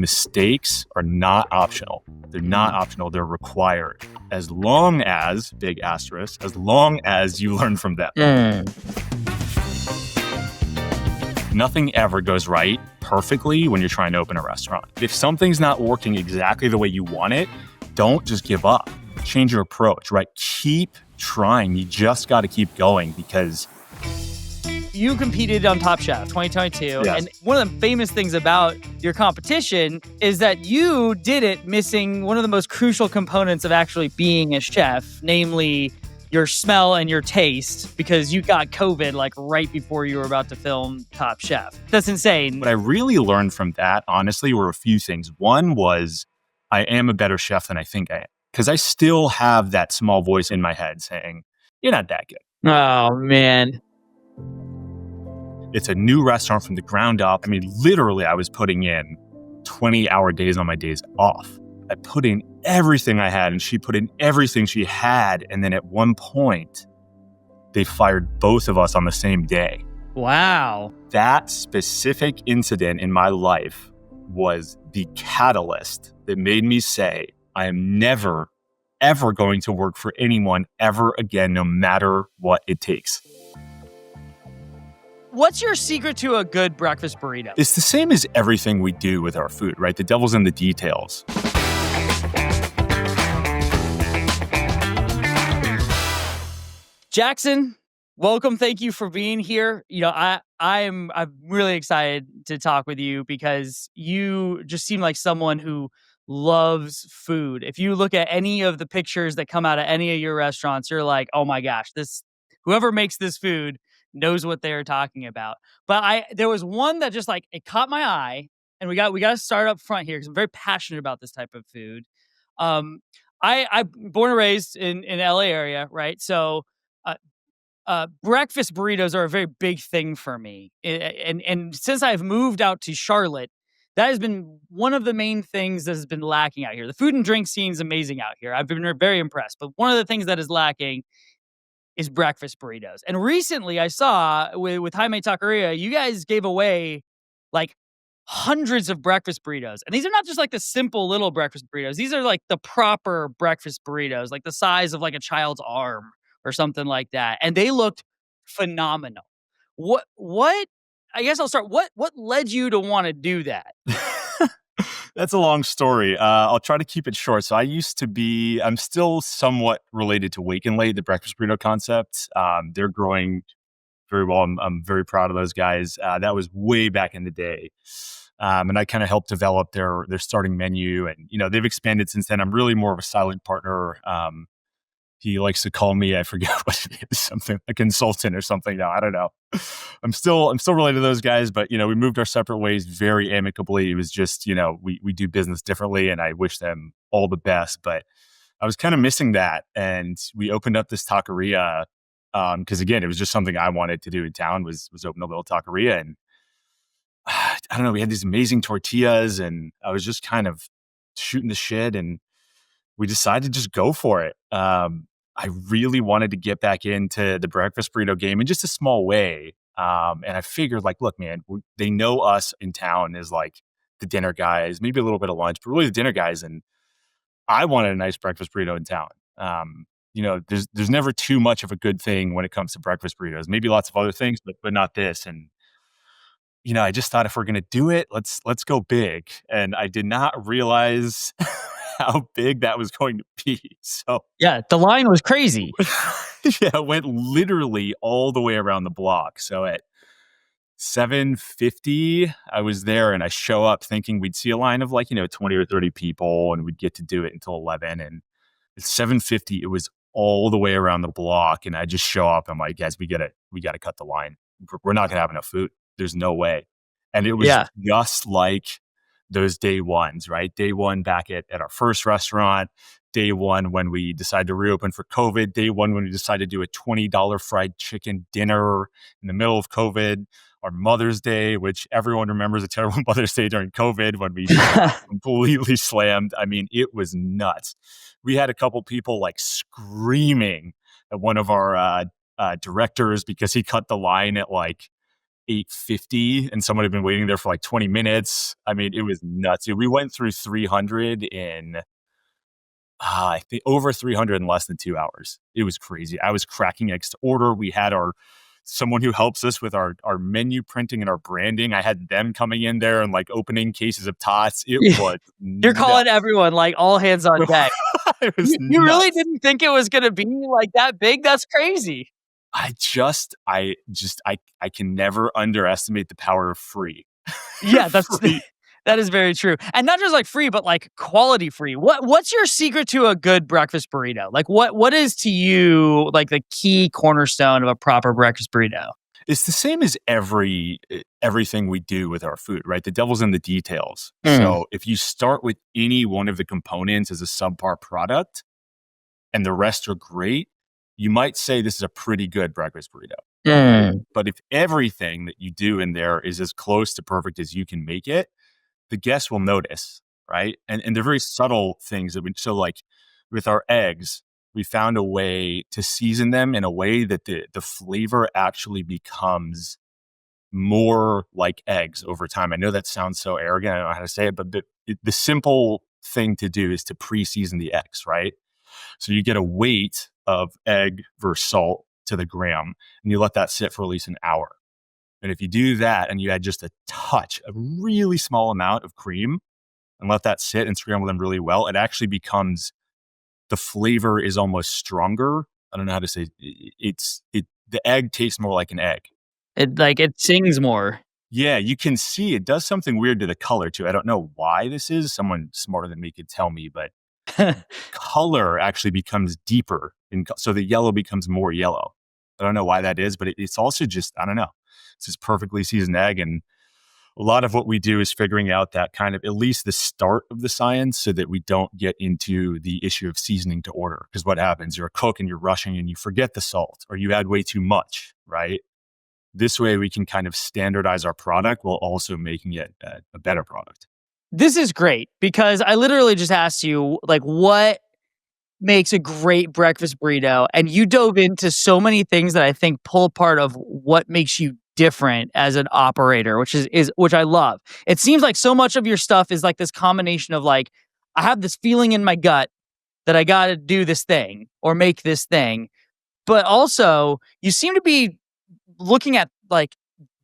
mistakes are not optional. They're not optional. They're required. As long as, big asterisk, as long as you learn from them. Nothing ever goes right perfectly when you're trying to open a restaurant. If something's not working exactly the way you want it, don't just give up. Change your approach, right? Keep trying. You just got to keep going because... You competed on Top Chef 2022. Yes. And one of the famous things about your competition is that you did it missing one of the most crucial components of actually being a chef, namely your smell and your taste, because you got COVID like right before you were about to film Top Chef. That's insane. What I really learned from that, honestly, were a few things. One was I am a better chef than I think I am, because I still have that small voice in my head saying, you're not that good. Oh, man. It's a new restaurant from the ground up. I mean, literally, I was putting in 20-hour days on my days off. I put in everything I had, and she put in everything she had. And then at one point, they fired both of us on the same day. Wow. That specific incident in my life was the catalyst that made me say, I am never, ever going to work for anyone ever again, no matter what it takes. What's your secret to a good breakfast burrito? It's the same as everything we do with our food, right? The devil's in the details. Jackson, welcome. Thank you for being here. You know, I'm really excited to talk with you because you just seem like someone who loves food. If you look at any of the pictures that come out of any of your restaurants, you're like, oh my gosh, whoever makes this food knows what they're talking about. But there was one that just like, it caught my eye, and we got to start up front here because I'm very passionate about this type of food. I'm born and raised in LA area, right? So breakfast burritos are a very big thing for me. And since I've moved out to Charlotte, that has been one of the main things that has been lacking out here. The food and drink scene is amazing out here. I've been very impressed. But one of the things that is lacking is breakfast burritos. And recently I saw with Jaime Taqueria, you guys gave away like hundreds of breakfast burritos. And these are not just like the simple little breakfast burritos. These are like the proper breakfast burritos, like the size of like a child's arm or something like that. And they looked phenomenal. What I guess I'll start. What led you to want to do that? That's a long story. I'll try to keep it short. So I'm still somewhat related to Wake and Late, the breakfast burrito concept. They're growing very well. I'm very proud of those guys. That was way back in the day. And I kind of helped develop their starting menu. And, you know, they've expanded since then. I'm really more of a silent partner. He likes to call me, I forget what it is, something, a consultant or something now. I don't know. I'm still related to those guys, but, you know, we moved our separate ways very amicably. It was just, you know, we do business differently, and I wish them all the best. But I was kind of missing that. And we opened up this taqueria because, again, it was just something I wanted to do in town was open a little taqueria. And I don't know, we had these amazing tortillas, and I was just kind of shooting the shit, and we decided to just go for it. I really wanted to get back into the breakfast burrito game in just a small way. And I figured, like, look, man, they know us in town as like the dinner guys, maybe a little bit of lunch, but really the dinner guys. And I wanted a nice breakfast burrito in town. You know, there's never too much of a good thing when it comes to breakfast burritos. Maybe lots of other things, but not this. And you know, I just thought if we're gonna do it, let's go big. And I did not realize how big that was going to be. So Yeah, the line was crazy. yeah, it went literally all the way around the block. So at 7:50, I was there, and I show up thinking we'd see a line of like, you know, 20 or 30 people, and we'd get to do it until 11. And at 7:50, it was all the way around the block. And I just show up. I'm like, guys, we gotta cut the line. We're not gonna have enough food. There's no way. And it was just like those day ones, right? Day one back at our first restaurant, day one when we decided to reopen for COVID, day one when we decided to do a $20 fried chicken dinner in the middle of COVID, our Mother's Day, which everyone remembers a terrible Mother's Day during COVID when we completely slammed. I mean, it was nuts. We had a couple people like screaming at one of our directors because he cut the line at like 850 and someone had been waiting there for like 20 minutes. I mean, it was nuts. We went through 300 in I think over 300 in less than 2 hours. It was crazy. I was cracking eggs to order. We had someone who helps us with our menu printing and our branding. I had them coming in there and like opening cases of tots. It was You're nuts. calling everyone like all hands on deck. It was You really nuts. didn't think it was going to be like that big? That's crazy. I can never underestimate the power of free. Yeah, Free. that is very true. And not just like free, but like quality free. What's your secret to a good breakfast burrito? Like what is to you like the key cornerstone of a proper breakfast burrito? It's the same as everything we do with our food, right? The devil's in the details. Mm. So if you start with any one of the components as a subpar product and the rest are great, you might say this is a pretty good breakfast burrito. Mm. But if everything that you do in there is as close to perfect as you can make it, the guests will notice, right? And they're very subtle things so like with our eggs, we found a way to season them in a way that the flavor actually becomes more like eggs over time. I know that sounds so arrogant. I don't know how to say it, but the simple thing to do is to pre-season the eggs, right? So you get a weight of egg versus salt to the gram, and you let that sit for at least an hour. And if you do that and you add just a really small amount of cream and let that sit and scramble them really well, it actually becomes the flavor is almost stronger. I don't know how to say the egg tastes more like an egg. It sings more. Yeah, you can see it does something weird to the color too. I don't know why this is. Someone smarter than me could tell me, but color actually becomes deeper. So the yellow becomes more yellow. I don't know why that is, but it's also just, I don't know. It's this perfectly seasoned egg. And a lot of what we do is figuring out that kind of at least the start of the science so that we don't get into the issue of seasoning to order. Because what happens, you're a cook and you're rushing and you forget the salt or you add way too much, right? This way we can kind of standardize our product while also making it a better product. This is great because I literally just asked you like what makes a great breakfast burrito, and you dove into so many things that I think pull apart of what makes you different as an operator, which I love. It seems like so much of your stuff is like this combination of like I have this feeling in my gut that I got to do this thing or make this thing, but also you seem to be looking at like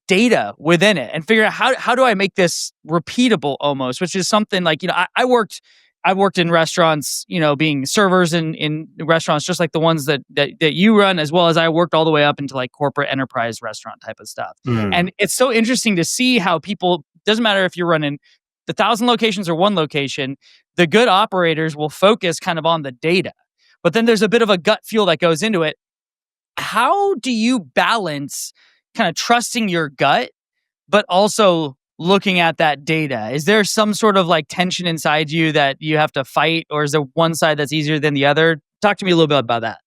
data within it and figure out how do I make this repeatable almost, which is something like, I worked in restaurants, being servers in restaurants, just like the ones that you run, as well as I worked all the way up into like corporate enterprise restaurant type of stuff. And it's so interesting to see how people, doesn't matter if you're running the 1,000 locations or one location, the good operators will focus kind of on the data. But then there's a bit of a gut feel that goes into it. How do you balance kind of trusting your gut, but also looking at that data? Is there some sort of like tension inside you that you have to fight, or is there one side that's easier than the other? Talk to me a little bit about that.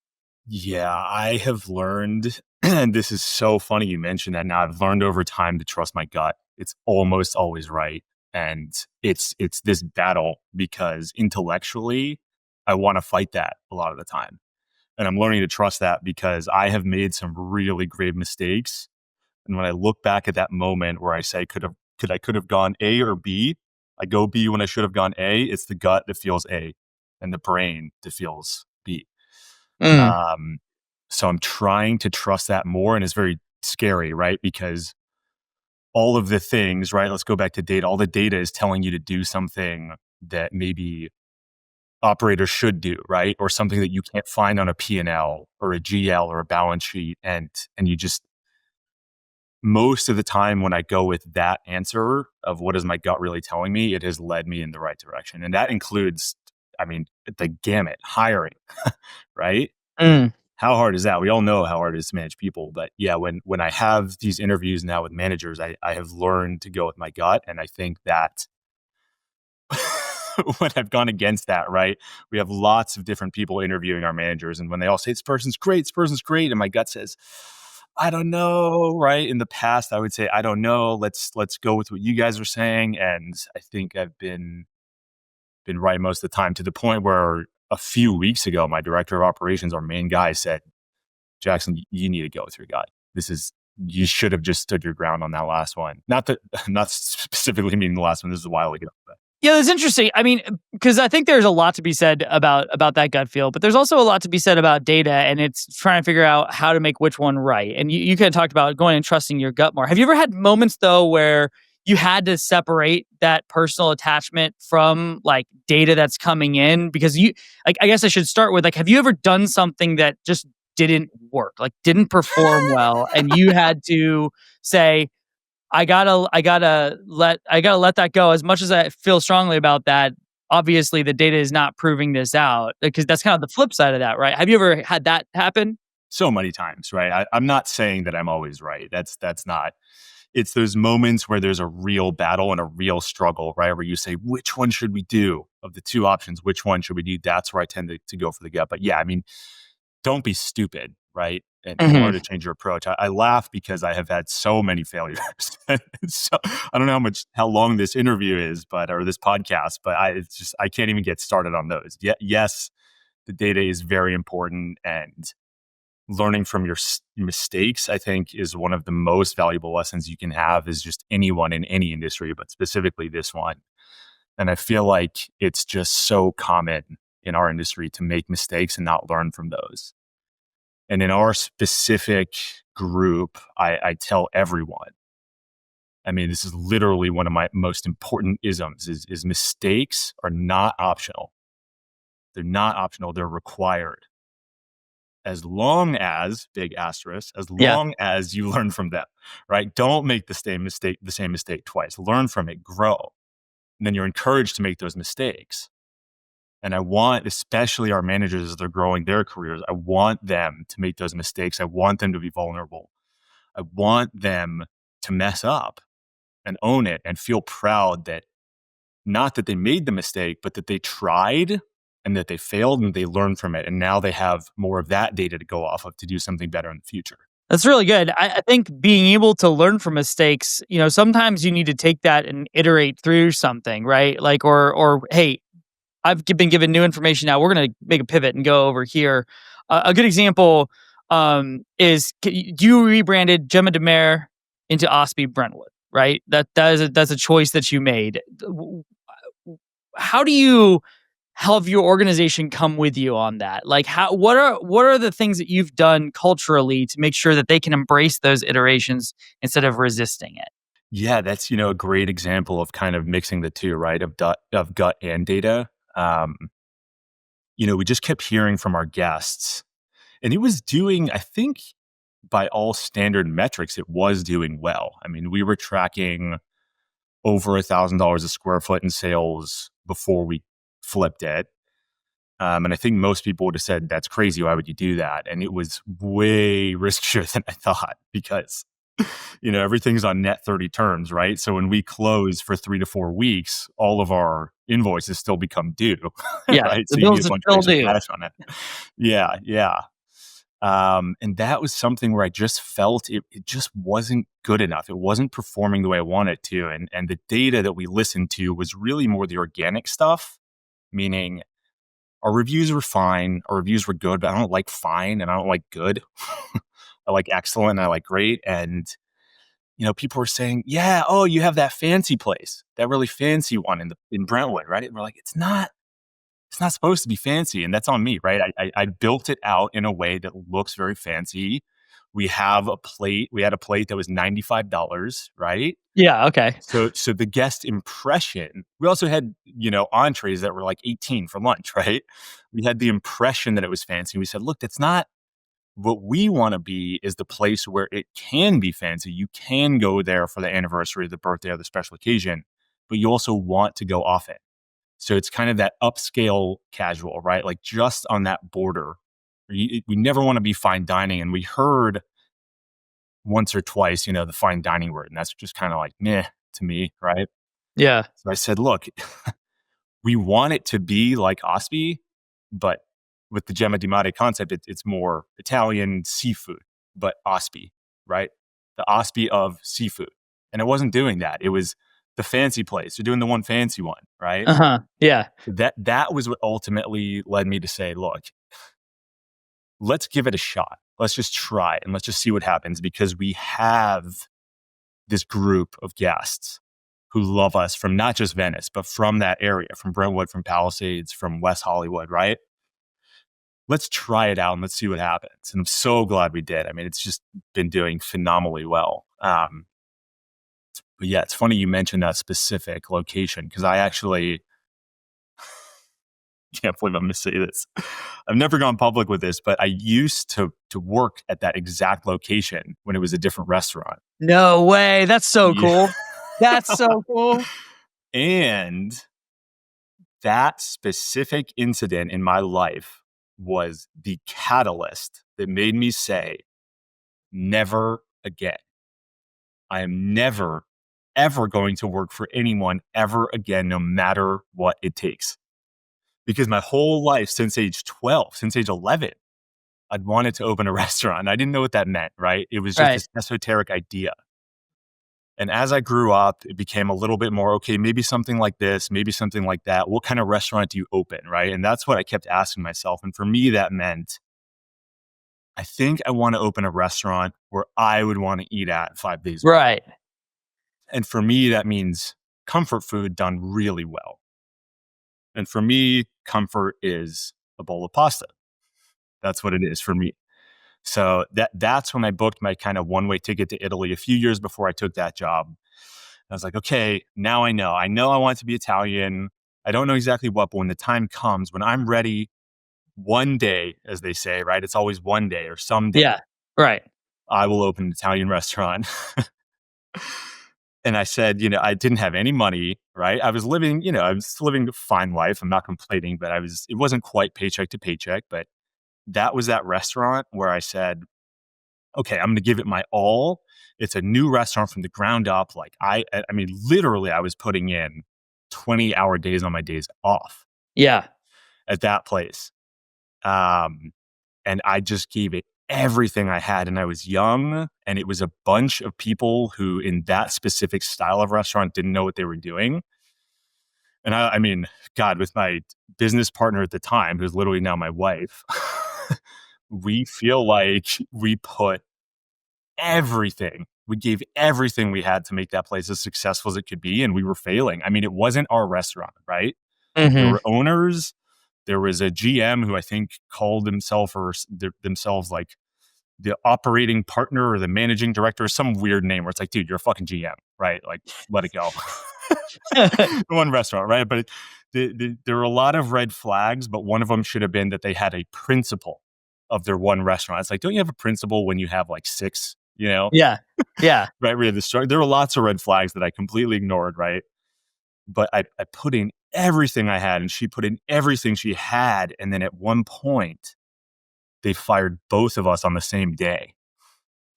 Yeah, I have learned, and this is so funny you mentioned that now. I've learned over time to trust my gut. It's almost always right. And it's this battle because intellectually, I want to fight that a lot of the time. And I'm learning to trust that because I have made some really grave mistakes. And when I look back at that moment where I say, I could have gone A or B, I go B when I should have gone A. It's the gut that feels A and the brain that feels B. So I'm trying to trust that more. And it's very scary, right? Because all of the things, right? Let's go back to data. All the data is telling you to do something that maybe operators should do, right? Or something that you can't find on a P&L or a GL or a balance sheet. And you just, most of the time when I go with that answer of what is my gut really telling me, it has led me in the right direction. And that includes, the gamut, hiring, right? How hard is that? We all know how hard it is to manage people. But yeah, when I have these interviews now with managers, I have learned to go with my gut. And I think that when I've gone against that, right, we have lots of different people interviewing our managers. And when they all say, this person's great, and my gut says, I don't know, right? In the past, I would say, I don't know. Let's go with what you guys are saying. And I think I've been right most of the time, to the point where a few weeks ago, my director of operations, our main guy, said, Jackson, you need to go with your gut. This is you should have just stood your ground on that last one. Not specifically meaning the last one. This is a while ago. But. Yeah, that's interesting. I mean, because I think there's a lot to be said about that gut feel, but there's also a lot to be said about data, and it's trying to figure out how to make which one right. And you kind of talked about going and trusting your gut more. Have you ever had moments though where you had to separate that personal attachment from like data that's coming in? Because you, like, I guess I should start with like, have you ever done something that just didn't work, like didn't perform well, and you had to say, I gotta let that go. As much as I feel strongly about that, obviously the data is not proving this out, because that's kind of the flip side of that, right? Have you ever had that happen? So many times, right? I'm not saying that I'm always right. That's not. It's those moments where there's a real battle and a real struggle, right? Where you say, which one should we do of the two options? Which one should we do? That's where I tend to go for the gut. But yeah, I mean, don't be stupid, right? And in Hmm. order to change your approach, I laugh because I have had so many failures. So I don't know how long this interview is, or this podcast, but I can't even get started on those. Yes, the data is very important, and learning from your mistakes, I think, is one of the most valuable lessons you can have. Is just anyone in any industry, but specifically this one. And I feel like it's just so common in our industry to make mistakes and not learn from those. And in our specific group, I tell everyone, I mean, this is literally one of my most important isms is mistakes are not optional. They're not optional. They're required. As long as, big asterisk, as Yeah. long as you learn from them, right? Don't make the same mistake twice. Learn from it, grow. And then you're encouraged to make those mistakes. And I want, especially our managers as they're growing their careers, I want them to make those mistakes. I want them to be vulnerable. I want them to mess up and own it and feel proud that not that they made the mistake, but that they tried and that they failed and they learned from it. And now they have more of that data to go off of to do something better in the future. That's really good. I think being able to learn from mistakes, sometimes you need to take that and iterate through something, right? Like, or hey, I've been given new information now. We're going to make a pivot and go over here. A good example is you rebranded Jemma di Mare into Ospi Brentwood, right? That's a choice that you made. How do you have your organization come with you on that? Like, what are the things that you've done culturally to make sure that they can embrace those iterations instead of resisting it? Yeah, that's, a great example of kind of mixing the two, right? Of gut and data. We just kept hearing from our guests, and it was doing, I think, by all standard metrics, it was doing well. I mean, we were tracking over $1,000 a square foot in sales before we flipped it. And I think most people would have said, that's crazy. Why would you do that? And it was way riskier than I thought because, everything's on net 30 terms, right? So when we close for 3 to 4 weeks, all of our invoices still become due, Yeah, right? the So you need bills a are bunch of still extra due. cash on it. Yeah, yeah. And that was something where I just felt it just wasn't good enough. It wasn't performing the way I wanted it to. And the data that we listened to was really more the organic stuff, meaning our reviews were fine. Our reviews were good, but I don't like fine and I don't like good. I like excellent and I like great. And, people were saying, yeah, oh, you have that fancy place, that really fancy one in Brentwood, right? And we're like, it's not supposed to be fancy, and that's on me, right? I built it out in a way that looks very fancy. We had a plate that was $95, right? Yeah. Okay. So the guest impression, we also had, entrees that were like 18 for lunch, right? We had the impression that it was fancy. We said, look, that's not what we want to be. Is the place where it can be fancy. You can go there for the anniversary, the birthday, or the special occasion, but you also want to go often. So it's kind of that upscale casual, right? Like just on that border. We never want to be fine dining. And we heard once or twice, the fine dining word. And that's just kind of like, meh to me, right? Yeah. So I said, look, we want it to be like Ospi, but with the Gemma di Mare concept, it's more Italian seafood, but Ospi, right? The Ospi of seafood. And it wasn't doing that. It was the fancy place. You're doing the one fancy one, right? Uh huh. Yeah. That was what ultimately led me to say, look, let's give it a shot. let's just try it and let's just see what happens, because we have this group of guests who love us from not just Venice, but from that area, from Brentwood, from Palisades, from West Hollywood, right? Let's try it out and let's see what happens. And I'm so glad we did. I mean, it's just been doing phenomenally well. But yeah, it's funny you mentioned that specific location, because I actually can't believe I'm going to say this. I've never gone public with this, but I used to work at that exact location when it was a different restaurant. No way. That's so Yeah. cool. That's so cool. And that specific incident in my life was the catalyst that made me say, never again. I am never, ever going to work for anyone ever again, no matter what it takes. Because my whole life, since age 12, since age 11, I'd wanted to open a restaurant. I didn't know what that meant, right? It was just this esoteric idea. And as I grew up, it became a little bit more, okay, maybe something like this, maybe something like that. What kind of restaurant do you open, right? And that's what I kept asking myself. And for me, that meant, I think I want to open a restaurant where I would want to eat at 5 days a week. Right. And for me, that means comfort food done really well. And for me, comfort is a bowl of pasta. That's what it is for me. So that's when I booked my kind of one-way ticket to Italy a few years before I took that job. I was like, okay, now I know. I know I want it to be Italian. I don't know exactly what, but when the time comes, when I'm ready, one day, as they say, right? It's always one day or someday. Yeah. Right. I will open an Italian restaurant. And I said, I didn't have any money, right? I was living a fine life. I'm not complaining, but it wasn't quite paycheck to paycheck, but that was that restaurant where I said, okay, I'm going to give it my all. It's a new restaurant from the ground up. Like I mean, literally I was putting in 20-hour days on my days off. Yeah. At that place. And I just gave it everything I had. And I was young, and it was a bunch of people who in that specific style of restaurant didn't know what they were doing. And I mean, God, with my business partner at the time, who's literally now my wife, we feel like we put everything. We gave everything we had to make that place as successful as it could be. And we were failing. I mean, it wasn't our restaurant, right? Mm-hmm. There were owners. There was a GM who I think called themselves like the operating partner or the managing director, or some weird name where it's like, dude, you're a fucking GM, right? Like, let it go. One restaurant, right? But there were a lot of red flags, but one of them should have been that they had a principle of their one restaurant. It's like, don't you have a principle when you have like 6, Yeah. Right? We had there were lots of red flags that I completely ignored, right? But I put in everything I had, and she put in everything she had. And then at one point, they fired both of us on the same day.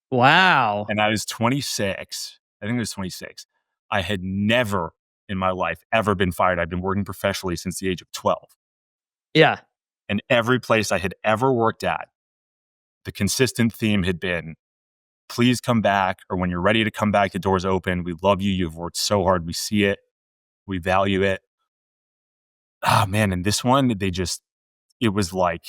Wow. And I was 26. I think it was 26. I had never in my life ever been fired. I've been working professionally since the age of 12. Yeah. And every place I had ever worked at, the consistent theme had been, please come back, or when you're ready to come back, the door's open. We love you. You've worked so hard. We see it. We value it. Oh man. And this one, it was like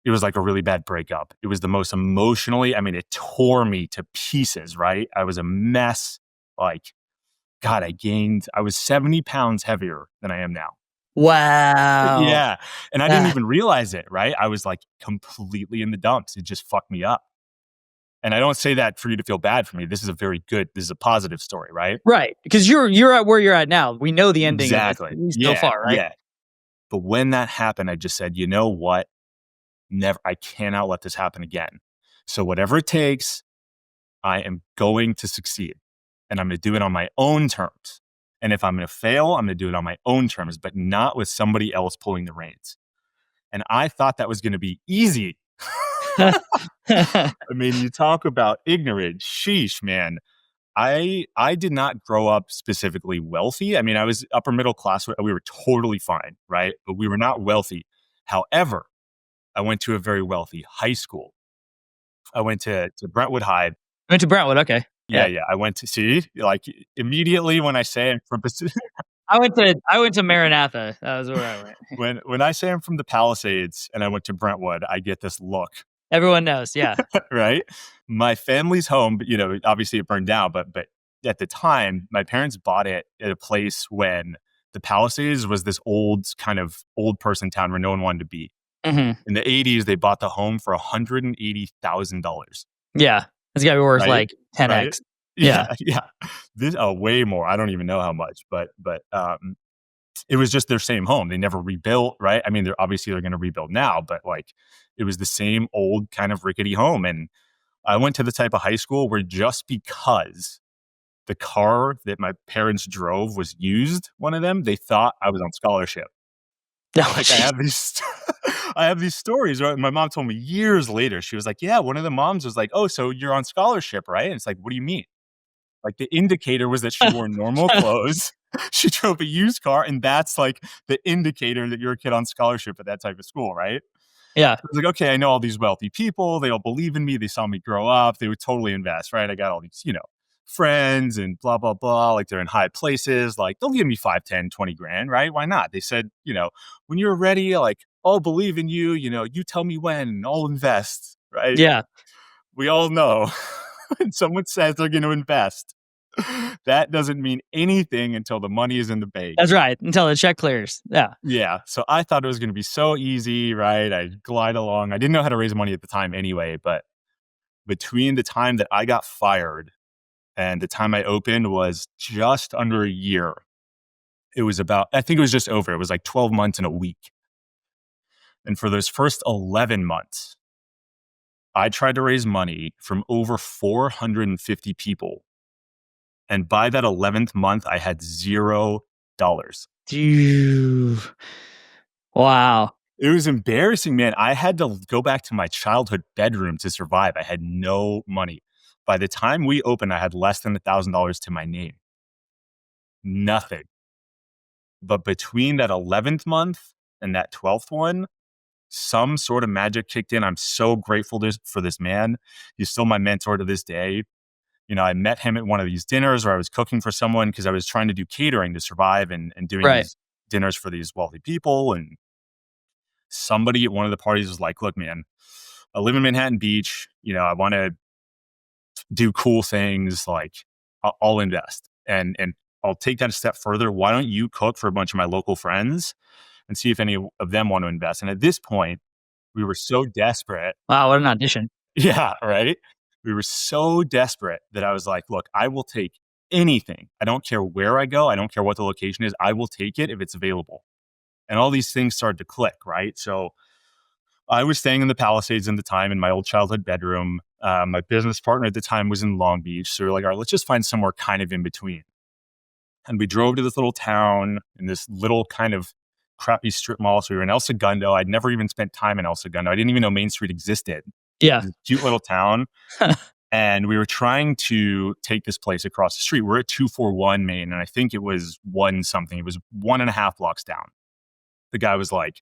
a really bad breakup. It was the most emotionally, it tore me to pieces, right? I was a mess. Like, God, I was 70 pounds heavier than I am now. Wow. Yeah. And I didn't even realize it, right? I was like completely in the dumps. It just fucked me up. And I don't say that for you to feel bad for me. This is a positive story, right? Right. Because you're at where you're at now. We know the ending. Exactly. Of this, so far, right? Yeah. But when that happened, I just said, you know what? I cannot let this happen again. So whatever it takes, I am going to succeed, and I'm going to do it on my own terms. And if I'm going to fail, I'm going to do it on my own terms, but not with somebody else pulling the reins. And I thought that was going to be easy. I mean, you talk about ignorant. Sheesh, man. I did not grow up specifically wealthy. I mean, I was upper middle class. We were totally fine, right? But we were not wealthy. However, I went to a very wealthy high school. I went to Brentwood High. Went to Brentwood, okay. Yeah. I went to see, like, immediately when I say I'm from I went to Maranatha. That was where I went. when I say I'm from the Palisades and I went to Brentwood, I get this look. Everyone knows. Yeah. right? My family's home, but obviously it burned down, but at the time, my parents bought it at a place when the Palisades was this old kind of old person town where no one wanted to be. Hmm. In the 80s, they bought the home for $180,000, Yeah. It's got to be worth right? like Right? 10x. Yeah, Yeah. yeah. This way more. I don't even know how much, but it was just their same home. They never rebuilt, right? I mean, they're going to rebuild now, but like it was the same old kind of rickety home. And I went to the type of high school where just because the car that my parents drove was used, one of them, they thought I was on scholarship. Oh, Like I geez. have these I have these stories, right? My mom told me years later. She was like, "Yeah, one of the moms was like, "Oh, so you're on scholarship, right?" And it's like, "What do you mean?" Like the indicator was that she wore normal clothes. She drove a used car, and that's like the indicator that you're a kid on scholarship at that type of school, right? Yeah. I was like, okay, I know all these wealthy people. They all believe in me. They saw me grow up. They would totally invest, right? I got all these, friends and blah, blah, blah. Like they're in high places. Like they'll give me 5, 10, 20 grand, right? Why not? They said, when you're ready, like, I'll believe in you. You tell me when, I'll invest, right? Yeah. We all know when someone says they're going to invest, that doesn't mean anything until the money is in the bank. That's right. Until the check clears. Yeah. Yeah. So I thought it was going to be so easy, right? I'd glide along. I didn't know how to raise money at the time anyway, but between the time that I got fired and the time I opened was just under a year. It was I think it was just over. It was like 12 months and a week. And for those first 11 months, I tried to raise money from over 450 people. And by that 11th month, I had $0. Phew. Wow. It was embarrassing, man. I had to go back to my childhood bedroom to survive. I had no money. By the time we opened, I had less than $1,000 to my name. Nothing. But between that 11th month and that 12th one, some sort of magic kicked in. I'm so grateful for this man. He's still my mentor to this day. I met him at one of these dinners where I was cooking for someone because I was trying to do catering to survive and doing Right. these dinners for these wealthy people. And somebody at one of the parties was like, look, man, I live in Manhattan Beach. I want to do cool things. Like, I'll invest and I'll take that a step further. Why don't you cook for a bunch of my local friends and see if any of them want to invest? And at this point, we were so desperate. Wow. What an audition. Yeah, right. We were so desperate that I was like, look, I will take anything. I don't care where I go. I don't care what the location is. I will take it if it's available. And all these things started to click, right? So I was staying in the Palisades in the time in my old childhood bedroom. My business partner at the time was in Long Beach. So we were like, all right, let's just find somewhere kind of in between. And we drove to this little town in this little kind of crappy strip mall. So we were in El Segundo. I'd never even spent time in El Segundo. I didn't even know Main Street existed. Yeah. This cute little town. And we were trying to take this place across the street. We're at 241 Main, and I think it was one something. It was 1.5 blocks down. The guy was like,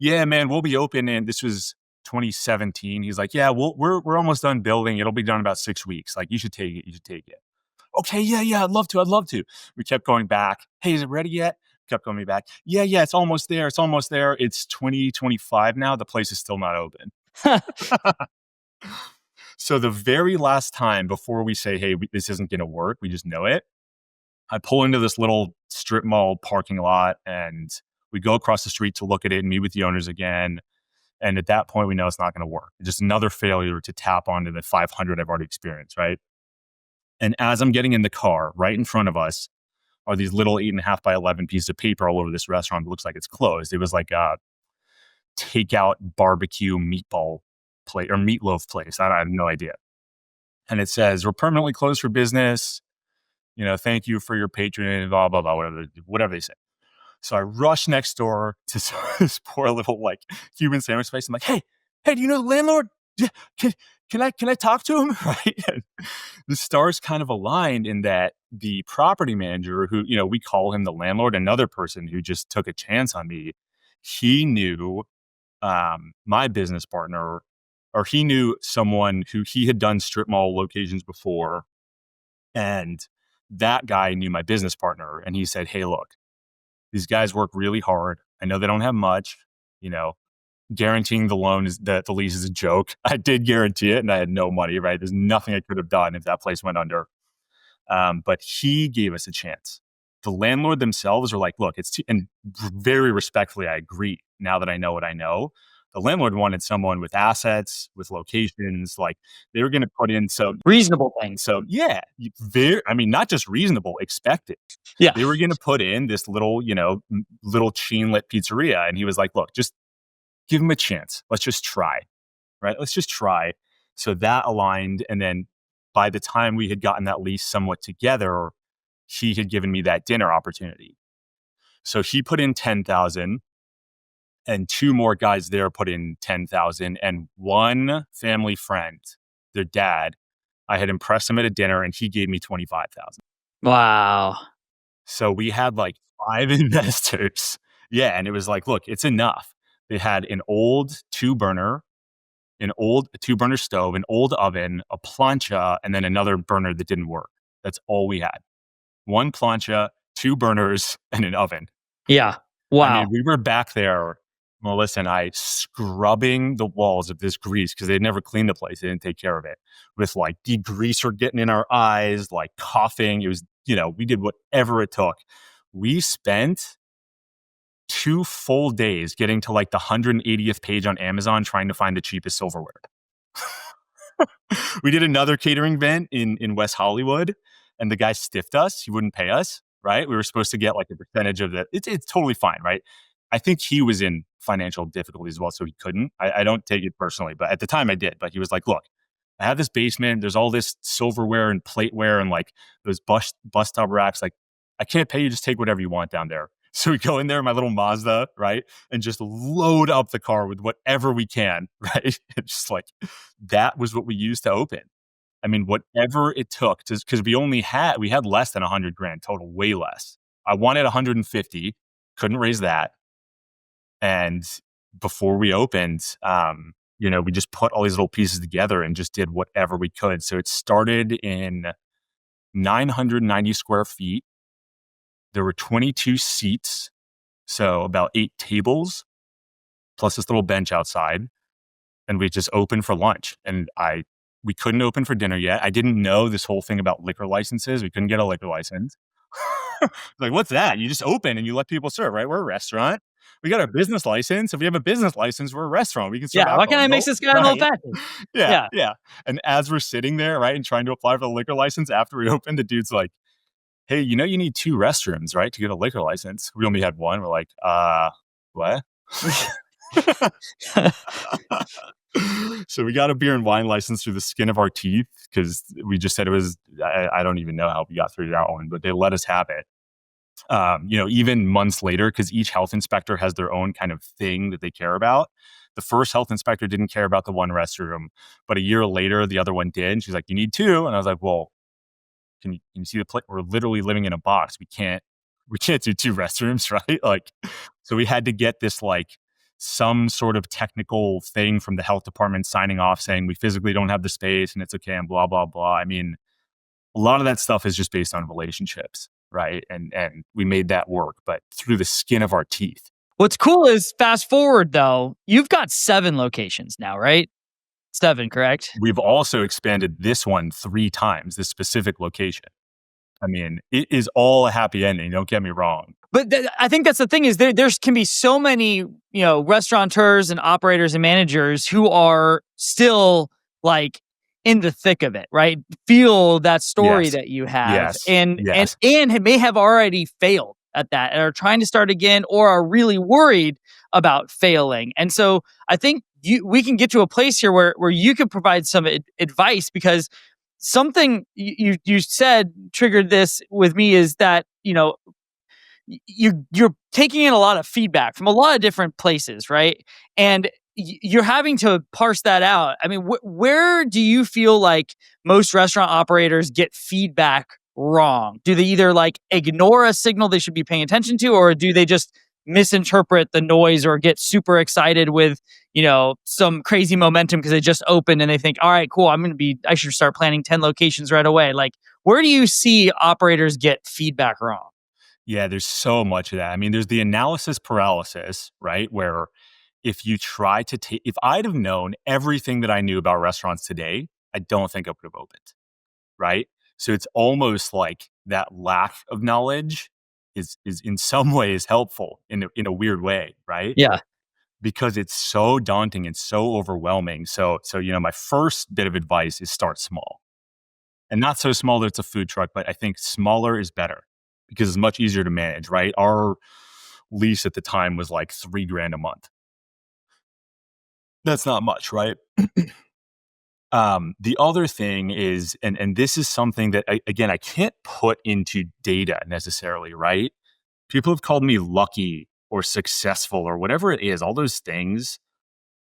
yeah, man, we'll be open. And this was 2017. He's like, yeah, we're almost done building. It'll be done in about 6 weeks. Like, you should take it. You should take it. Okay, yeah, I'd love to. I'd love to. We kept going back. Hey, is it ready yet? Kept going back. Yeah, it's almost there. It's almost there. It's 2025 now. The place is still not open. So the very last time before we say, hey, this isn't going to work, we just know it, I pull into this little strip mall parking lot and we go across the street to look at it and meet with the owners again. And at that point, we know it's not going to work. It's just another failure to tap onto the 500 I've already experienced, right? And as I'm getting in the car, right in front of us are these little 8.5 by 11 pieces of paper all over this restaurant that looks like it's closed. It was like a takeout barbecue meatball place or meatloaf place. I have no idea. And it says, we're permanently closed for business. Thank you for your patronage, blah, blah, blah, whatever they say. So I rush next door to this poor little like Cuban sandwich place. I'm like, hey, do you know the landlord? Yeah, can I talk to him? Right. And the stars kind of aligned in that the property manager, who, we call him the landlord, another person who just took a chance on me, he knew my business partner, or he knew someone who he had done strip mall locations before. And that guy knew my business partner. And he said, hey, look, these guys work really hard. I know they don't have much, guaranteeing the loan is that the lease is a joke. I did guarantee it, and I had no money. Right, there's nothing I could have done if that place went under. But he gave us a chance. The landlord themselves are like, look, and very respectfully, I agree. Now that I know what I know, the landlord wanted someone with assets, with locations, like they were going to put in some reasonable things. So yeah, not just reasonable, expected. Yeah, They were going to put in this little, little chain lit pizzeria, and he was like, look, just give him a chance. Let's just try, right? Let's just try. So that aligned, and then by the time we had gotten that lease somewhat together, he had given me that dinner opportunity. So he put in 10,000, and two more guys there put in 10,000, and one family friend, their dad, I had impressed him at a dinner, and he gave me 25,000. Wow. So we had like 5 investors. Yeah, and it was like, look, it's enough. They had an old two-burner stove, an old oven, a plancha, and then another burner that didn't work. That's all we had. One plancha, 2 burners, and an oven. Yeah. Wow. I mean, we were back there, Melissa and I, scrubbing the walls of this grease because they'd never cleaned the place. They didn't take care of it. With like degreaser getting in our eyes, like coughing. It was, we did whatever it took. We spent 2 full days getting to like the 180th page on Amazon trying to find the cheapest silverware. We did another catering event in West Hollywood, and the guy stiffed us. He wouldn't pay us, right? We were supposed to get like a percentage of the, it's totally fine, right? I think he was in financial difficulty as well, so he couldn't. I don't take it personally, but at the time I did. But he was like, look, I have this basement. There's all this silverware and plateware and like those bus top racks. Like, I can't pay you. Just take whatever you want down there. So we go in there, my little Mazda, right? And just load up the car with whatever we can, right? It's just like, that was what we used to open. I mean, whatever it took, because we had less than 100 grand total, way less. I wanted 150, couldn't raise that. And before we opened, we just put all these little pieces together and just did whatever we could. So it started in 990 square feet. There were 22 seats, so about 8 tables, plus this little bench outside. And we just opened for lunch. And we couldn't open for dinner yet. I didn't know this whole thing about liquor licenses. We couldn't get a liquor license. Like, what's that? You just open and you let people serve, right? We're a restaurant. We got our business license. If we have a business license, we're a restaurant. We can serve alcohol. Why can't I make this guy an old fashioned? Yeah. And as we're sitting there, right, and trying to apply for the liquor license after we opened, the dude's like, hey, you need 2 restrooms, right, to get a liquor license. We only had one. We're like, what? So we got a beer and wine license through the skin of our teeth because we just said it was, I don't even know how we got through that one, but they let us have it. Even months later, because each health inspector has their own kind of thing that they care about. The first health inspector didn't care about the one restroom, but a year later, the other one did. And she's like, you need 2. And I was like, well, can you see the plate? We're literally living in a box. We can't do 2 restrooms, right? Like, so we had to get this like some sort of technical thing from the health department signing off saying we physically don't have the space and it's okay and blah, blah, blah. I mean, a lot of that stuff is just based on relationships, right? And we made that work, but through the skin of our teeth. What's cool is fast forward though, you've got 7 locations now, right? 7, correct? We've also expanded this one 3 times, this specific location. I mean, it is all a happy ending. Don't get me wrong. But I think that's the thing is there can be so many, restaurateurs and operators and managers who are still like in the thick of it, right? Feel that story that you have and may have already failed at that and are trying to start again or are really worried about failing. And so I think we can get to a place here where you can provide some advice because something you said triggered this with me is that, you're taking in a lot of feedback from a lot of different places, right? And you're having to parse that out. I mean, where do you feel like most restaurant operators get feedback wrong? Do they either like ignore a signal they should be paying attention to, or do they just misinterpret the noise or get super excited with, some crazy momentum because they just opened and they think, all right, cool, I should start planning 10 locations right away. Like, where do you see operators get feedback wrong? Yeah, there's so much of that. I mean, there's the analysis paralysis, right? Where if you try to take, if I'd have known everything that I knew about restaurants today, I don't think I would have opened. Right. So it's almost like that lack of knowledge is in some ways helpful in a weird way. Right. Yeah. Because it's so daunting and so overwhelming. So, my first bit of advice is start small, and not so small that it's a food truck, but I think smaller is better because it's much easier to manage. Right. Our lease at the time was like $3,000 a month. That's not much, right? The other thing is, and this is something that I can't put into data necessarily, right? People have called me lucky or successful or whatever it is, all those things.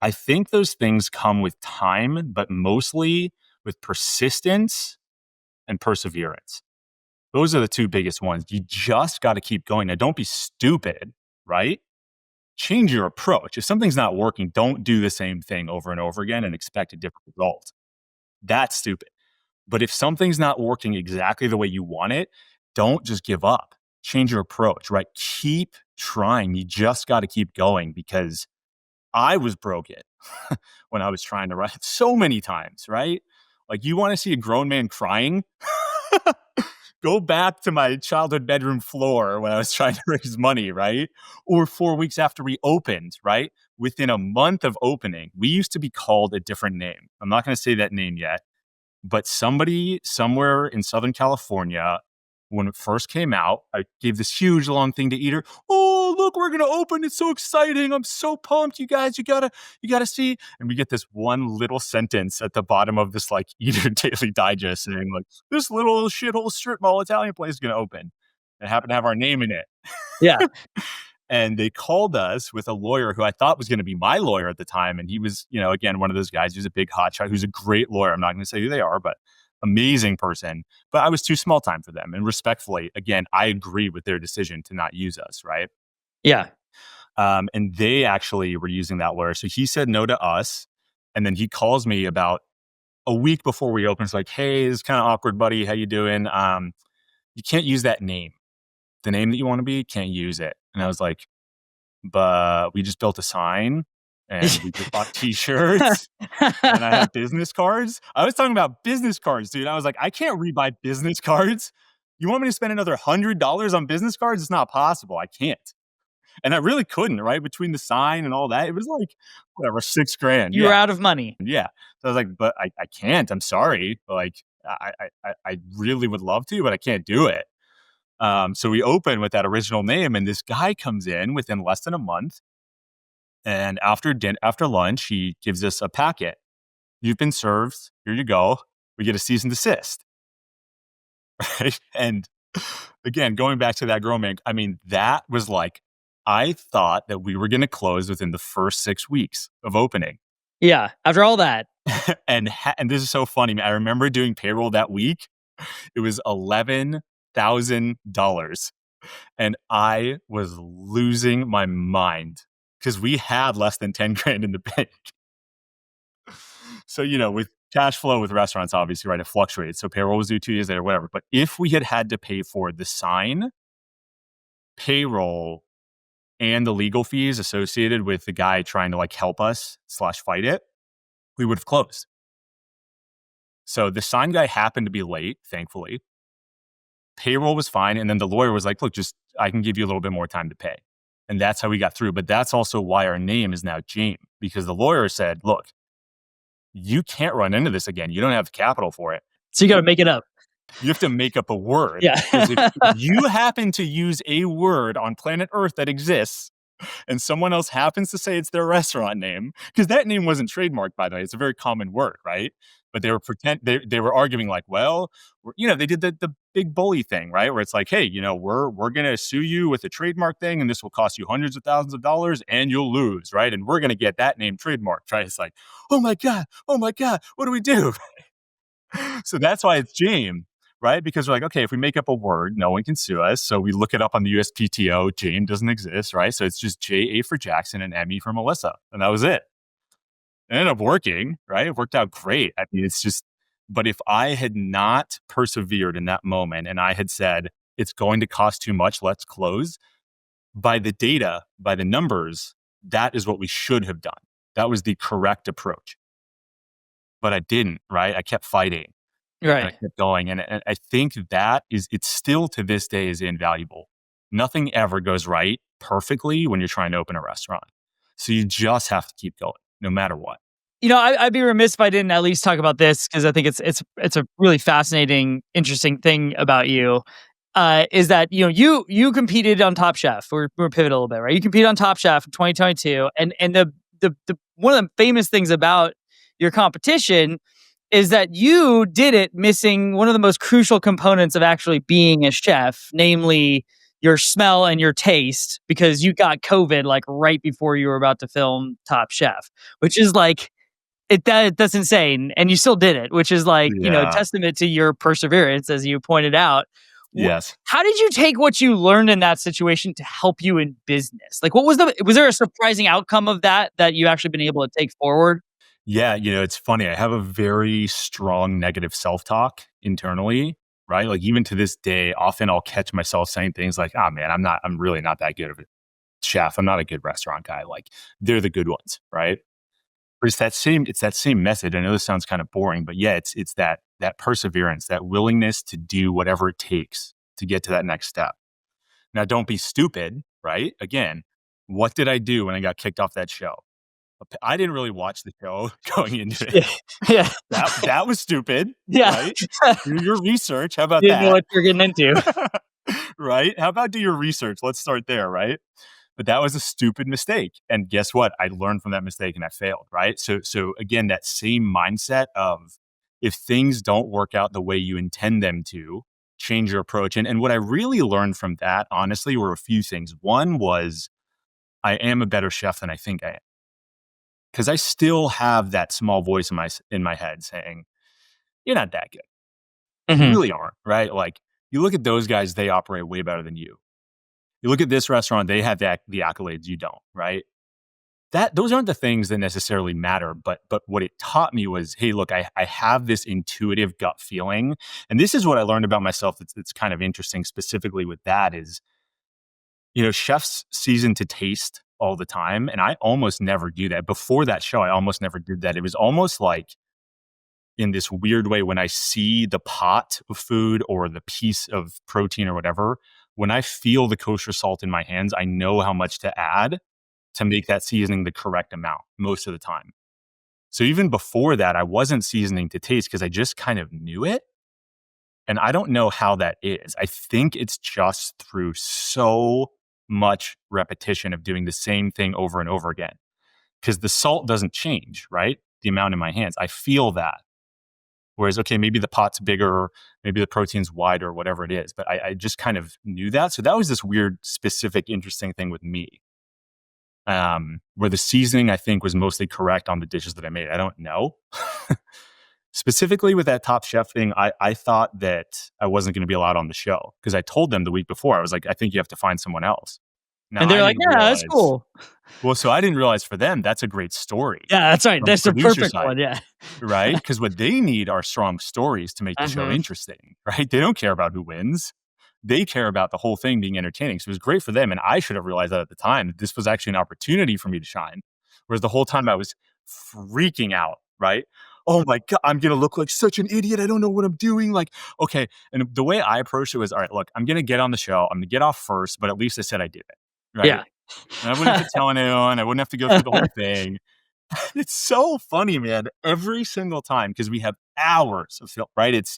I think those things come with time, but mostly with persistence and perseverance. Those are the two biggest ones. You just got to keep going. Now, don't be stupid, right? Change your approach. If something's not working, don't do the same thing over and over again and expect a different result. That's stupid. But if something's not working exactly the way you want it, don't just give up. Change your approach, right? Keep trying. You just got to keep going, because I was broken when I was trying to write so many times, right? Like, you want to see a grown man crying? Go back to my childhood bedroom floor when I was trying to raise money, right? Or 4 weeks after we opened, right? Within a month of opening, we used to be called a different name. I'm not going to say that name yet, but somebody somewhere in Southern California, when it first came out, I gave this huge long thing to Eater. Oh, look, we're gonna open! It's so exciting! I'm so pumped, you guys! You gotta see. And we get this one little sentence at the bottom of this like Eater Daily Digest saying like, "This little shithole strip mall Italian place is gonna open." It happened to have our name in it. Yeah. And they called us with a lawyer who I thought was going to be my lawyer at the time. And he was, again, one of those guys who's a big hotshot, who's a great lawyer. I'm not going to say who they are, but amazing person. But I was too small time for them. And respectfully, again, I agree with their decision to not use us, right? Yeah. And they actually were using that lawyer. So he said no to us. And then he calls me about a week before we open. It's like, "Hey, this is kind of awkward, buddy. How you doing? You can't use that name. The name that you want to be, can't use it." And I was like, "But we just built a sign and we just bought t-shirts and I have business cards." I was talking about business cards, dude. I was like, "I can't rebuy business cards. You want me to spend another $100 on business cards? It's not possible. I can't." And I really couldn't, right? Between the sign and all that, it was like, whatever, $6,000. You were Yeah. out of money. Yeah. So I was like, "But I can't. I'm sorry. Like, I really would love to, but I can't do it." So we open with that original name, and this guy comes in within less than a month. And after lunch, he gives us a packet. "You've been served. Here you go." We get a cease and desist. Right? And again, going back to that girl, man, I mean, that was like, I thought that we were going to close within the first 6 weeks of opening. Yeah. After all that. And this is so funny, man. I remember doing payroll that week. It was $11,000. And I was losing my mind because we had less than 10 grand in the bank. So, with cash flow with restaurants, obviously, right, it fluctuates. So payroll was due 2 years later, whatever. But if we had to pay for the sign, payroll, and the legal fees associated with the guy trying to like help us / fight it, we would have closed. So the sign guy happened to be late, thankfully. Payroll was fine. And then the lawyer was like, "Look, I can give you a little bit more time to pay." And that's how we got through. But that's also why our name is now James, because the lawyer said, "Look, you can't run into this again. You don't have the capital for it. So you got to make it up. You have to make up a word." Yeah. Because if you happen to use a word on planet Earth that exists and someone else happens to say it's their restaurant name, because that name wasn't trademarked, by the way. It's a very common word, right? But they were they were arguing like, well, they did the big bully thing, right? Where it's like, "Hey, we're going to sue you with a trademark thing, and this will cost you hundreds of thousands of dollars and you'll lose, right? And we're going to get that name trademarked," right? It's like, oh my God, what do we do? So that's why it's James, right? Because we're like, okay, if we make up a word, no one can sue us. So we look it up on the USPTO. James doesn't exist, right? So it's just JA for Jackson and ME for Melissa. And that was it. It ended up working, right? It worked out great. I mean, it's just, but if I had not persevered in that moment and I had said, "It's going to cost too much, let's close," by the data, by the numbers, that is what we should have done. That was the correct approach. But I didn't, right? I kept fighting and I Right. kept going. And I think that it's still to this day is invaluable. Nothing ever goes right perfectly when you're trying to open a restaurant. So you just have to keep going no matter what. I'd be remiss if I didn't at least talk about this because I think it's a really fascinating, interesting thing about you. Is that you competed on Top Chef? We're pivot a little bit, right? You competed on Top Chef in 2022, and the one of the famous things about your competition is that you did it missing one of the most crucial components of actually being a chef, namely your smell and your taste, because you got COVID like right before you were about to film Top Chef, which is like that's insane, and you still did it, which is like, Yeah. testament to your perseverance, as you pointed out. Yes. How did you take what you learned in that situation to help you in business? Like, was there a surprising outcome of that you actually been able to take forward? Yeah, it's funny. I have a very strong negative self-talk internally, right? Like even to this day, often I'll catch myself saying things like, "Oh man, I'm really not that good of a chef. I'm not a good restaurant guy." Like they're the good ones, right? But it's that same message. I know this sounds kind of boring, but yeah, it's that perseverance, that willingness to do whatever it takes to get to that next step. Now, don't be stupid, right? Again, what did I do when I got kicked off that show? I didn't really watch the show going into it. Yeah. Yeah. That was stupid, Yeah. right? Do your research. How about Didn't know that? what you're getting into. Right? How about do your research? Let's start there, right? But that was a stupid mistake. And guess what? I learned from that mistake and I failed, right? So again, that same mindset of if things don't work out the way you intend them to, change your approach. And what I really learned from that, honestly, were a few things. One was I am a better chef than I think I am. Because I still have that small voice in my head saying, "You're not that good. You Mhm. really aren't." Right? Like you look at those guys; they operate way better than you. You look at this restaurant; they have the accolades you don't. Right? Those aren't the things that necessarily matter. But what it taught me was, hey, look, I have this intuitive gut feeling, and this is what I learned about myself. That's kind of interesting, specifically with that is, chefs season to taste all the time, and I almost never do that. Before that show, I almost never did that. It was almost like in this weird way when I see the pot of food or the piece of protein or whatever, when I feel the kosher salt in my hands, I know how much to add to make that seasoning the correct amount most of the time. So even before that, I wasn't seasoning to taste because I just kind of knew it. And I don't know how that is. I think it's just through so much repetition of doing the same thing over and over again. Because the salt doesn't change, right? The amount in my hands. I feel that. Whereas, okay, maybe the pot's bigger, maybe the protein's wider, whatever it is. But I just kind of knew that. So that was this weird, specific, interesting thing with me. Where the seasoning, I think, was mostly correct on the dishes that I made. I don't know. Specifically with that Top Chef thing, I thought that I wasn't going to be allowed on the show because I told them the week before, I was like, I think you have to find someone else. Now, And they're I like, didn't "Yeah, that's realize, cool." well, so I didn't realize for them, that's a great story Yeah, that's right. from the That's the producer perfect side. one, yeah. Right? Because what they need are strong stories to make the show Mhm. interesting, right? They don't care about who wins. They care about the whole thing being entertaining. So it was great for them. And I should have realized that at the time, that this was actually an opportunity for me to shine. Whereas the whole time I was freaking out, right? Oh my God, I'm going to look like such an idiot. I don't know what I'm doing. Like, okay. And the way I approached it was, all right, look, I'm going to get on the show. I'm going to get off first, but at least I said I did it, right? Yeah. And I wouldn't have to tell anyone. I wouldn't have to go through the whole thing. It's so funny, man. Every single time, because we have hours of film, right?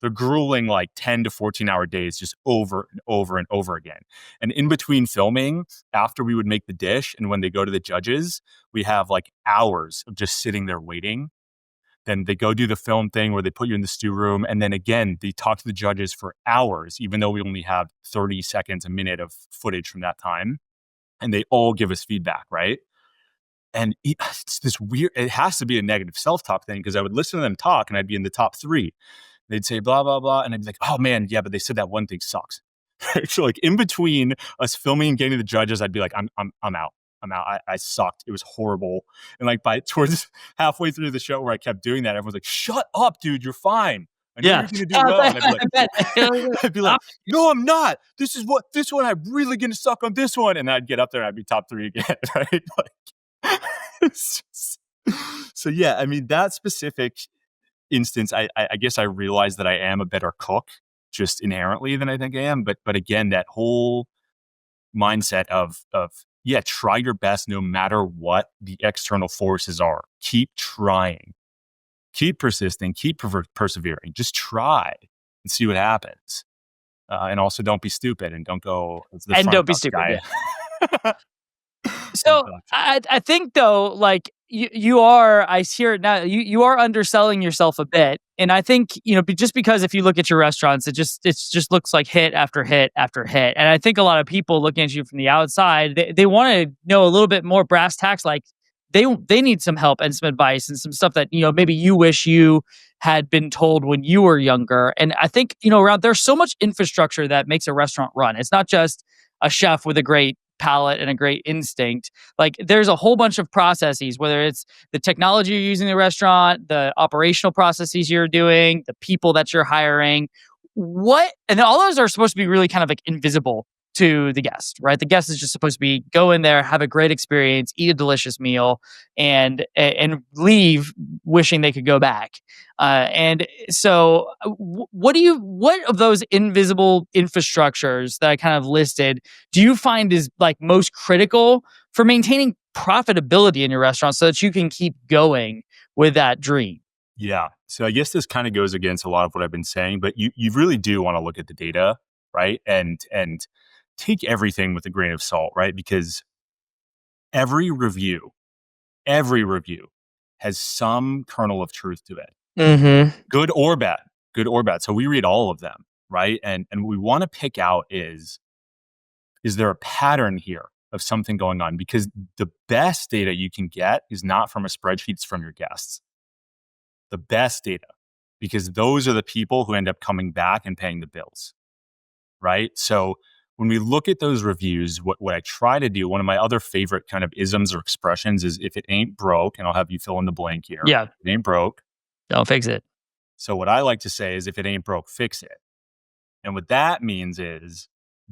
They're grueling like 10 to 14-hour days just over and over and over again. And in between filming, after we would make the dish and when they go to the judges, we have like hours of just sitting there waiting. Then they go do the film thing where they put you in the stew room. And then again, they talk to the judges for hours, even though we only have 30 seconds, a minute of footage from that time. And they all give us feedback, right? And it's this weird, it has to be a negative self-talk thing because I would listen to them talk and I'd be in the top three. They'd say blah, blah, blah. And I'd be like, oh man, yeah, but they said that one thing sucks. So like in between us filming and getting to the judges, I'd be like, I'm out. I'm out. I sucked. It was horrible. And like towards halfway through the show where I kept doing that, everyone's like, shut up, dude, you're fine. I know Yeah. you're going to do well. And I'd be like, I bet. I'd be like, no, I'm not. This one, I'm really going to suck on this one. And I'd get up there and I'd be top 3 again. Right. Like, it's just, so yeah, I mean, that specific instance, I guess I realized that I am a better cook just inherently than I think I am. But again, that whole mindset of yeah, try your best no matter what the external forces are. Keep trying, keep persisting, keep persevering. Just try and see what happens. And also, don't be stupid and don't go as the And front don't be desk stupid. guy. Yeah. So I think though, like you are, I hear it now, you are underselling yourself a bit. And I think, just because if you look at your restaurants, it just looks like hit after hit after hit. And I think a lot of people looking at you from the outside, they want to know a little bit more brass tacks, like they need some help and some advice and some stuff that, maybe you wish you had been told when you were younger. And I think, around there's so much infrastructure that makes a restaurant run. It's not just a chef with a great palate and a great instinct. Like there's a whole bunch of processes, whether it's the technology you're using in the restaurant, the operational processes you're doing, the people that you're hiring, and all those are supposed to be really kind of like invisible to the guest, right? The guest is just supposed to be go in there, have a great experience, eat a delicious meal, and leave wishing they could go back. And so, what of those invisible infrastructures that I kind of listed do you find is like most critical for maintaining profitability in your restaurant so that you can keep going with that dream? Yeah. So I guess this kind of goes against a lot of what I've been saying, but you really do want to look at the data, right? And take everything with a grain of salt, right? Because every review has some kernel of truth to it. Mm-hmm. Good or bad. Good or bad. So we read all of them, right? And what we want to pick out is there a pattern here of something going on? Because the best data you can get is not from a spreadsheet, it's from your guests. The best data, because those are the people who end up coming back and paying the bills, right? So when we look at those reviews, what I try to do, one of my other favorite kind of isms or expressions is if it ain't broke, and I'll have you fill in the blank here. Yeah. If it ain't broke. Don't fix it. So what I like to say is if it ain't broke, fix it. And what that means is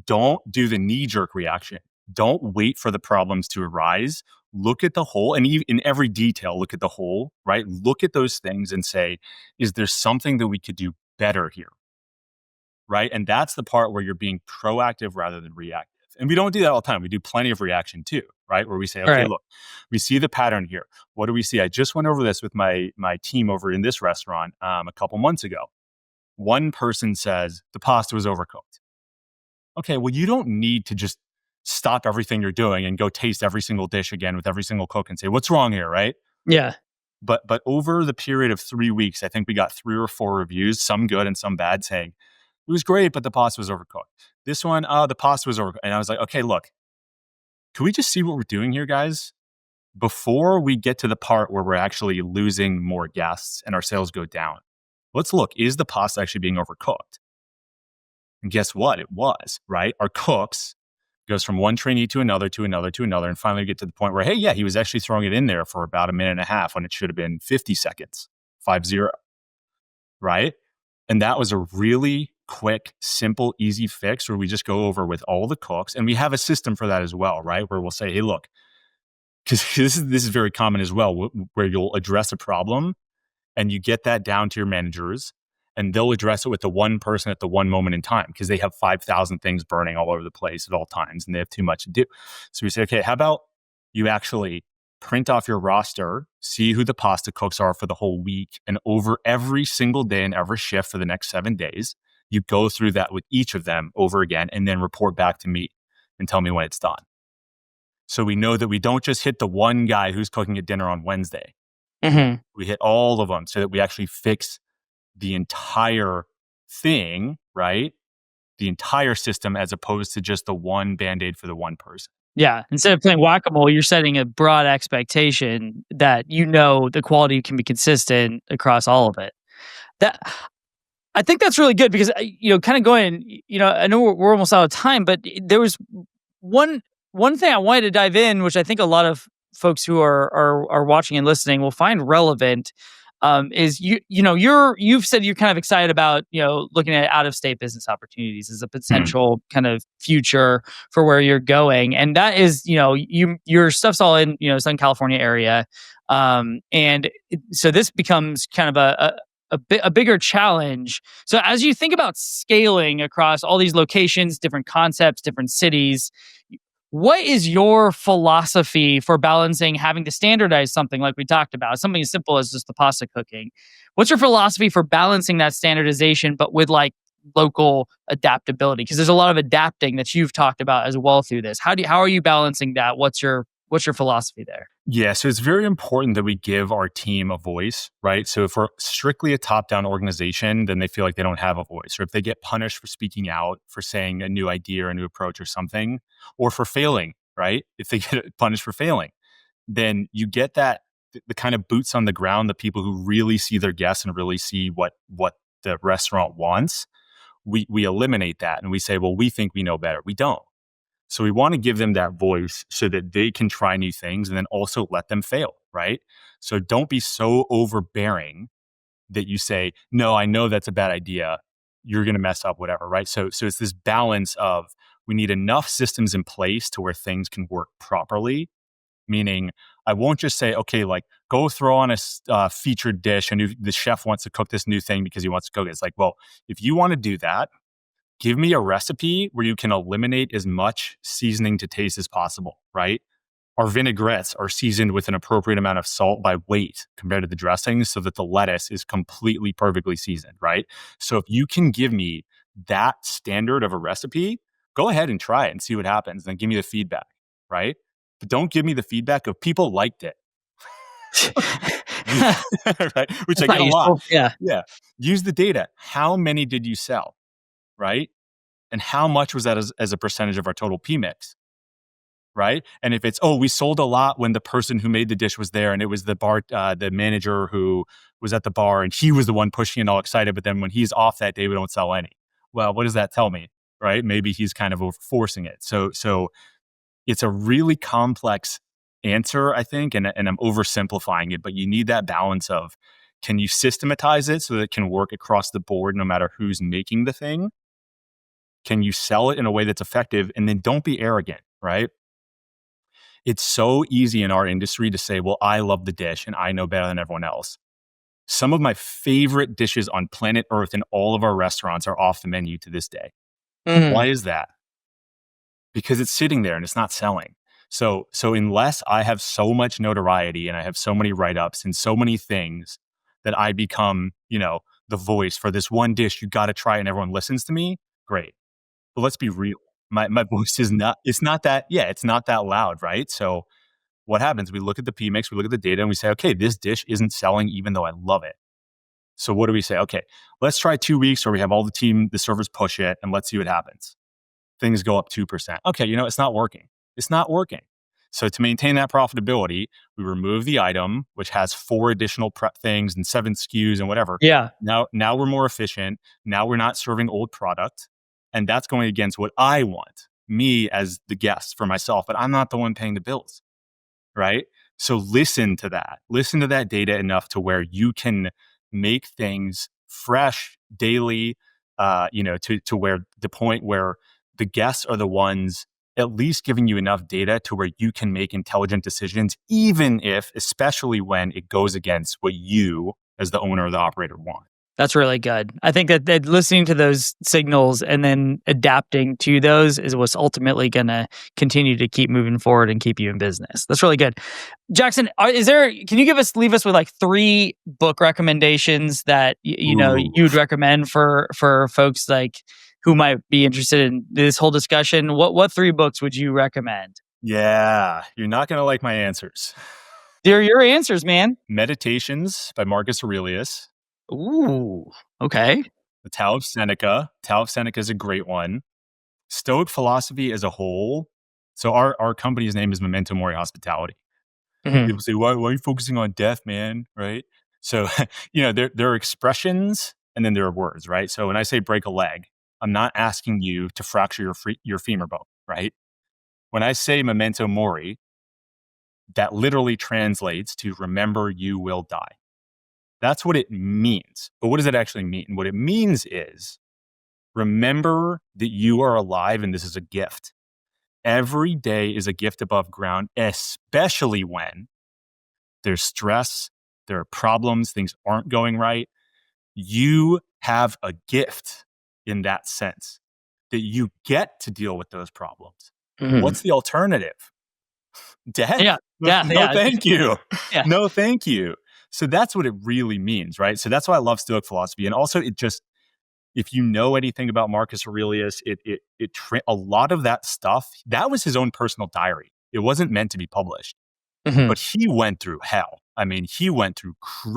don't do the knee-jerk reaction. Don't wait for the problems to arise. Look at the whole, and in every detail, look at the whole, right? Look at those things and say, is there something that we could do better here? Right? And that's the part where you're being proactive rather than reactive. And we don't do that all the time. We do plenty of reaction too, right? Where we say, okay, look, we see the pattern here. What do we see? I just went over this with my team over in this restaurant a couple months ago. One person says the pasta was overcooked. Okay, well, you don't need to just stop everything you're doing and go taste every single dish again with every single cook and say, what's wrong here, right? Yeah. But over the period of 3 weeks, I think we got 3 or 4 reviews, some good and some bad, saying, it was great, but the pasta was overcooked. This one, the pasta was overcooked. And I was like, okay, look, can we just see what we're doing here, guys? Before we get to the part where we're actually losing more guests and our sales go down, let's look, is the pasta actually being overcooked? And guess what? It was, right? Our cooks goes from one trainee to another, to another, to another. And finally we get to the point where, hey, yeah, he was actually throwing it in there for about a minute and a half when it should have been 50 seconds, 50, right? And that was a really quick, simple, easy fix where we just go over with all the cooks. And we have a system for that as well, right? Where we'll say, hey, look, because this is very common as well, where you'll address a problem and you get that down to your managers and they'll address it with the one person at the one moment in time because they have 5,000 things burning all over the place at all times and they have too much to do. So we say, okay, how about you actually print off your roster, see who the pasta cooks are for the whole week, and over every single day and every shift for the next 7 days, you go through that with each of them over again and then report back to me and tell me when it's done. So we know that we don't just hit the one guy who's cooking at dinner on Wednesday. Mm-hmm. We hit all of them so that we actually fix the entire thing, right? The entire system as opposed to just the one Band-Aid for the one person. Yeah. Instead of playing whack-a-mole, you're setting a broad expectation that the quality can be consistent across all of it. I think that's really good because, kind of going, I know we're almost out of time, but there was one thing I wanted to dive in, which I think a lot of folks who are watching and listening will find relevant. is you've said you're kind of excited about looking at out of state business opportunities as a Hmm. potential kind of future for where you're going, and that is your stuff's all in Southern California area, so this becomes kind of a bigger challenge. So as you think about scaling across all these locations, different concepts, different cities, what is your philosophy for balancing having to standardize something like we talked about, something as simple as just the pasta cooking? What's your philosophy for balancing that standardization, but with like local adaptability? Because there's a lot of adapting that you've talked about as well through this. How are you balancing that? What's your philosophy there? Yeah, so it's very important that we give our team a voice, right? So if we're strictly a top-down organization, then they feel like they don't have a voice. Or if they get punished for speaking out, for saying a new idea or a new approach or something, or for failing, right? If they get punished for failing, then you get that the kind of boots on the ground, the people who really see their guests and really see what the restaurant wants. We eliminate that and we say, well, we think we know better. We don't. So we want to give them that voice so that they can try new things and then also let them fail, right? So don't be so overbearing that you say, "No, I know that's a bad idea. You're going to mess up whatever," right? So it's this balance of we need enough systems in place to where things can work properly, meaning I won't just say, "Okay, like go throw on a featured dish and the chef wants to cook this new thing because he wants to cook it." It's like, well, if you want to do that, give me a recipe where you can eliminate as much seasoning to taste as possible, right? Our vinaigrettes are seasoned with an appropriate amount of salt by weight compared to the dressings so that the lettuce is completely perfectly seasoned, right? So if you can give me that standard of a recipe, go ahead and try it and see what happens. Then give me the feedback, right? But don't give me the feedback of people liked it. Right? Which I That's get not a lot. useful. Yeah. Yeah. Use the data. How many did you sell? Right? And how much was that as a percentage of our total P mix, right? And if it's, oh, we sold a lot when the person who made the dish was there and it was the manager who was at the bar and he was the one pushing and all excited, but then when he's off that day, we don't sell any. Well, what does that tell me, right? Maybe he's kind of forcing it. So it's a really complex answer, I think, and I'm oversimplifying it, but you need that balance of, can you systematize it so that it can work across the board no matter who's making the thing? Can you sell it in a way that's effective? And then don't be arrogant, right? It's so easy in our industry to say, well, I love the dish and I know better than everyone else. Some of my favorite dishes on planet Earth in all of our restaurants are off the menu to this day. Why Mhm. is that? Because it's sitting there and it's not selling. So unless I have so much notoriety and I have so many write-ups and so many things that I become, the voice for this one dish, you got to try it and everyone listens to me, great. But let's be real. My voice is not it's not that yeah, it's not that loud, right? So what happens? We look at the P mix, we look at the data and we say, okay, this dish isn't selling even though I love it. So what do we say? Okay, let's try 2 weeks where we have all the servers push it and let's see what happens. Things go up 2%. Okay, it's not working. It's not working. So to maintain that profitability, we remove the item, which has 4 additional prep things and 7 SKUs and whatever. Yeah. Now we're more efficient. Now we're not serving old product. And that's going against what I want, me as the guest for myself, but I'm not the one paying the bills, right? So listen to that. Listen to that data enough to where you can make things fresh daily, to where the point where the guests are the ones at least giving you enough data to where you can make intelligent decisions, even if, especially when it goes against what you as the owner or the operator want. That's really good. I think that listening to those signals and then adapting to those is what's ultimately going to continue to keep moving forward and keep you in business. That's really good. Jackson, can you leave us with like 3 book recommendations that Ooh, you'd recommend for folks like who might be interested in this whole discussion? What 3 books would you recommend? yeah, you're not going to like my answers. They're your answers, man. Meditations by Marcus Aurelius. Ooh, okay. The Tao of Seneca. Tao of Seneca is a great one. Stoic philosophy as a whole. So our company's name is Memento Mori Hospitality. Mhm. People say, why are you focusing on death, man? Right. So, there are expressions and then there are words, right? So when I say break a leg, I'm not asking you to fracture your femur bone, right? When I say memento mori, that literally translates to remember you will die. That's what it means. But what does it actually mean? What it means is remember that you are alive and this is a gift. Every day is a gift above ground, especially when there's stress, there are problems, things aren't going right. You have a gift in that sense that you get to deal with those problems. Mm-hmm. What's the alternative? Death? Yeah. Yeah. No, thank you. Yeah. No, thank you. So that's what it really means, right? So that's why I love Stoic philosophy. And also if you know anything about Marcus Aurelius, a lot of that stuff, that was his own personal diary. It wasn't meant to be published, but he went through hell. I mean, he went through,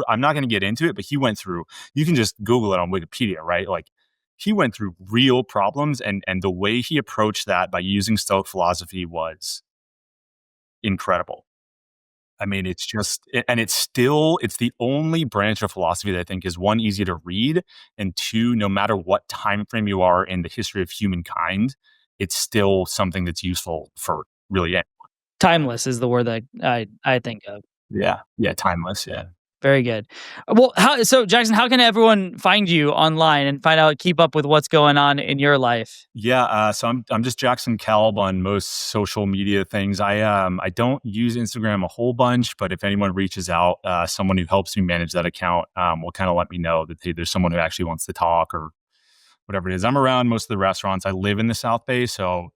I'm not going to get into it, but he went through, you can just Google it on Wikipedia, right? Like he went through real problems and the way he approached that by using Stoic philosophy was incredible. I mean, it's the only branch of philosophy that I think is one, easy to read, and two, no matter what time frame you are in the history of humankind, it's still something that's useful for really anyone. Timeless is the word that I think of. Yeah, timeless, yeah. Very good. Well, so Jackson, how can everyone find you online and keep up with what's going on in your life? Yeah, so I'm just Jackson Kalb on most social media things. I don't use Instagram a whole bunch, but if anyone reaches out, someone who helps me manage that account will kind of let me know that there's someone who actually wants to talk or whatever it is. I'm around most of the restaurants. I live in the South Bay, so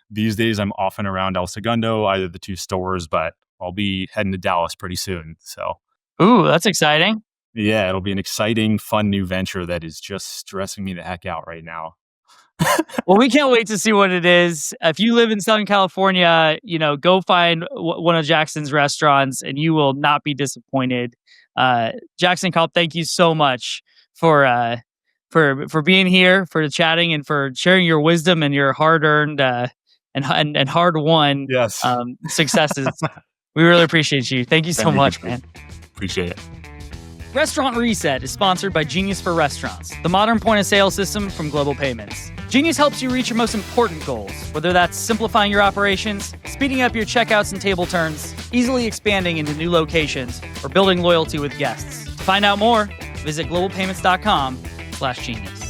these days I'm often around El Segundo, either the two stores, but I'll be heading to Dallas pretty soon. So. Ooh, that's exciting. Yeah, it'll be an exciting, fun new venture that is just stressing me the heck out right now. Well, we can't wait to see what it is. If you live in Southern California, go find one of Jackson's restaurants and you will not be disappointed. Jackson Kalb, thank you so much for being here, for chatting, and for sharing your wisdom and your hard-earned and hard-won successes. We really appreciate you. Thank you so much, man. Appreciate it. Restaurant Reset is sponsored by Genius for Restaurants, the modern point-of-sale system from Global Payments. Genius helps you reach your most important goals, whether that's simplifying your operations, speeding up your checkouts and table turns, easily expanding into new locations, or building loyalty with guests. To find out more, visit globalpayments.com/genius.